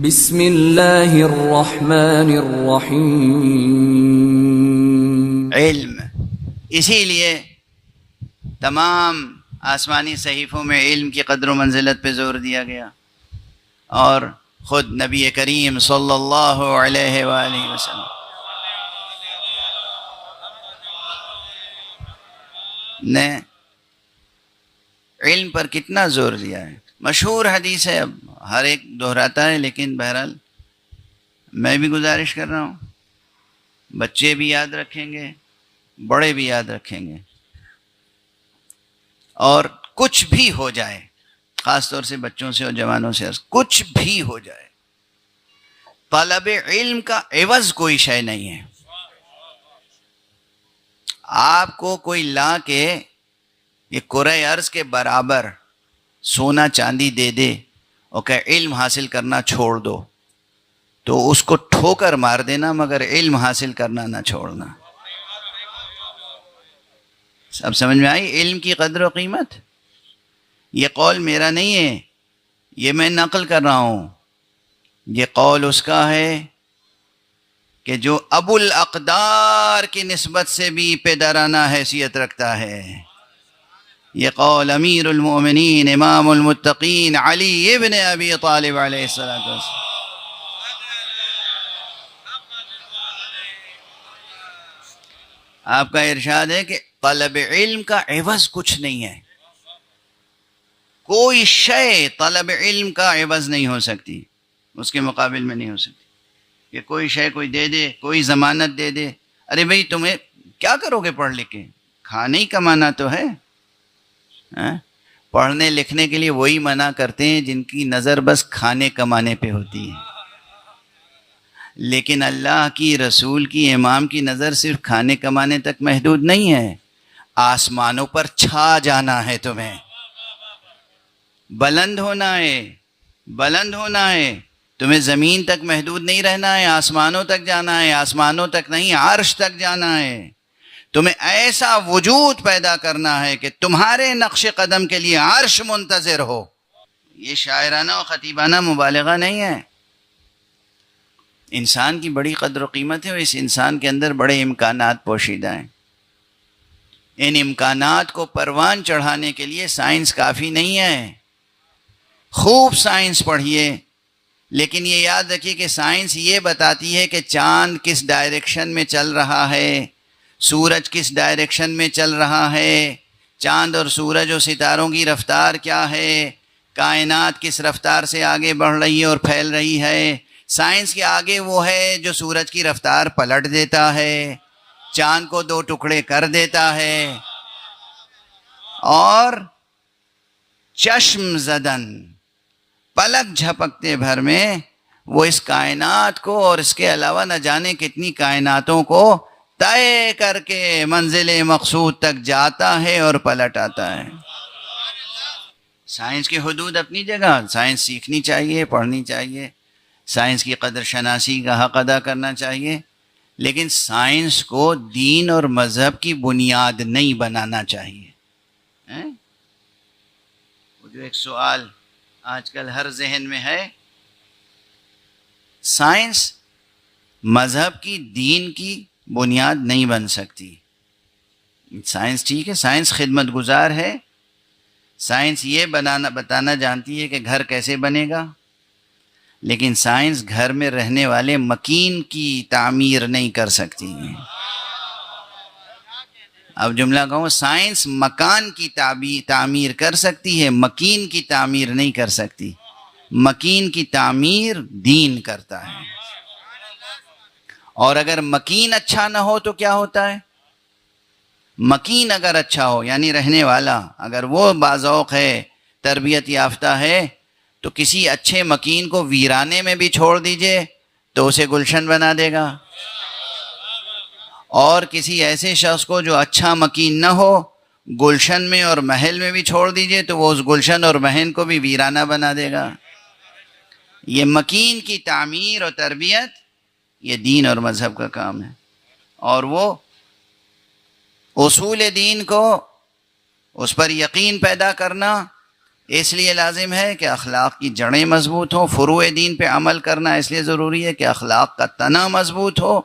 بسم اللہ الرحمن الرحیم۔ علم، اسی لیے تمام آسمانی صحیفوں میں علم کی قدر و منزلت پہ زور دیا گیا، اور خود نبی کریم صلی اللہ علیہ وآلہ وسلم نے علم پر کتنا زور دیا ہے۔ مشہور حدیث ہے، اب ہر ایک دہراتا ہے، لیکن بہرحال میں بھی گزارش کر رہا ہوں، بچے بھی یاد رکھیں گے، بڑے بھی یاد رکھیں گے، اور کچھ بھی ہو جائے، خاص طور سے بچوں سے اور جوانوں سے کچھ بھی ہو جائے، طلب علم کا عوض کوئی شے نہیں ہے۔ آپ کو کوئی لا کے یہ کرۂ ارض کے برابر سونا چاندی دے دے اور کہ علم حاصل کرنا چھوڑ دو، تو اس کو ٹھوکر مار دینا، مگر علم حاصل کرنا نہ چھوڑنا۔ سب سمجھ میں آئی علم کی قدر و قیمت؟ یہ قول میرا نہیں ہے، یہ میں نقل کر رہا ہوں، یہ قول اس کا ہے کہ جو ابو الاقدار کی نسبت سے بھی پدرانہ حیثیت رکھتا ہے۔ یہ قول امیر المؤمنین امام المتقین علی ابن ابی طالب علیہ السلام۔ آپ کا ارشاد ہے کہ طلب علم کا عوض کچھ نہیں ہے، کوئی شے طلب علم کا عوض نہیں ہو سکتی، اس کے مقابل میں نہیں ہو سکتی کہ کوئی شے کوئی دے دے، کوئی ضمانت دے دے، ارے بھئی تمہیں کیا کرو گے پڑھ لکھ کے؟ کھانے ہی کمانا تو ہے۔ پڑھنے لکھنے کے لیے وہی منع کرتے ہیں جن کی نظر بس کھانے کمانے پہ ہوتی ہے، لیکن اللہ کی، رسول کی، امام کی نظر صرف کھانے کمانے تک محدود نہیں ہے، آسمانوں پر چھا جانا ہے، تمہیں بلند ہونا ہے، بلند ہونا ہے، تمہیں زمین تک محدود نہیں رہنا ہے، آسمانوں تک جانا ہے، آسمانوں تک نہیں عرش تک جانا ہے، تمہیں ایسا وجود پیدا کرنا ہے کہ تمہارے نقش قدم کے لیے عرش منتظر ہو۔ یہ شاعرانہ و خطیبانہ مبالغہ نہیں ہے، انسان کی بڑی قدر و قیمت ہے، اور اس انسان کے اندر بڑے امکانات پوشیدہ ہیں۔ ان امکانات کو پروان چڑھانے کے لیے سائنس کافی نہیں ہے، خوب سائنس پڑھیے، لیکن یہ یاد رکھیے کہ سائنس یہ بتاتی ہے کہ چاند کس ڈائریکشن میں چل رہا ہے، سورج کس ڈائریکشن میں چل رہا ہے، چاند اور سورج و ستاروں کی رفتار کیا ہے، کائنات کس رفتار سے آگے بڑھ رہی ہے اور پھیل رہی ہے۔ سائنس کے آگے وہ ہے جو سورج کی رفتار پلٹ دیتا ہے، چاند کو دو ٹکڑے کر دیتا ہے، اور چشم زدن پلک جھپکتے بھر میں وہ اس کائنات کو اور اس کے علاوہ نہ جانے کتنی کائناتوں کو طے کر کے منزل مقصود تک جاتا ہے اور پلٹ آتا ہے۔ سائنس کی حدود اپنی جگہ، سائنس سیکھنی چاہیے، پڑھنی چاہیے، سائنس کی قدر شناسی کا حق ادا کرنا چاہیے، لیکن سائنس کو دین اور مذہب کی بنیاد نہیں بنانا چاہیے۔ وہ جو ایک سوال آج کل ہر ذہن میں ہے، سائنس مذہب کی، دین کی بنیاد نہیں بن سکتی۔ سائنس ٹھیک ہے، سائنس خدمت گزار ہے، سائنس یہ بتانا جانتی ہے کہ گھر کیسے بنے گا، لیکن سائنس گھر میں رہنے والے مکین کی تعمیر نہیں کر سکتی۔ اب جملہ کہوں، سائنس مکان کی تعمیر کر سکتی ہے، مکین کی تعمیر نہیں کر سکتی۔ مکین کی تعمیر دین کرتا ہے، اور اگر مکین اچھا نہ ہو تو کیا ہوتا ہے؟ مکین اگر اچھا ہو، یعنی رہنے والا اگر وہ باذوق ہے، تربیت یافتہ ہے، تو کسی اچھے مکین کو ویرانے میں بھی چھوڑ دیجئے تو اسے گلشن بنا دے گا، اور کسی ایسے شخص کو جو اچھا مکین نہ ہو، گلشن میں اور محل میں بھی چھوڑ دیجئے تو وہ اس گلشن اور محل کو بھی ویرانہ بنا دے گا۔ یہ مکین کی تعمیر اور تربیت یہ دین اور مذہب کا کام ہے، اور وہ اصول دین کو، اس پر یقین پیدا کرنا، اس لیے لازم ہے کہ اخلاق کی جڑیں مضبوط ہوں. فروع دین پہ عمل کرنا اس لیے ضروری ہے کہ اخلاق کا تنا مضبوط ہو،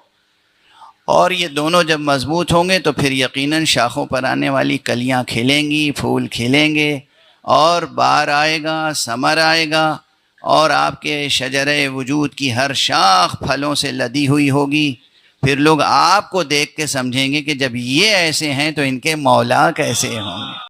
اور یہ دونوں جب مضبوط ہوں گے تو پھر یقیناً شاخوں پر آنے والی کلیاں کھلیں گی، پھول کھلیں گے، اور بہار آئے گا، ثمر آئے گا، اور آپ کے شجرِ وجود کی ہر شاخ پھلوں سے لدی ہوئی ہوگی. پھر لوگ آپ کو دیکھ کے سمجھیں گے کہ جب یہ ایسے ہیں تو ان کے مولا کیسے ہوں گے.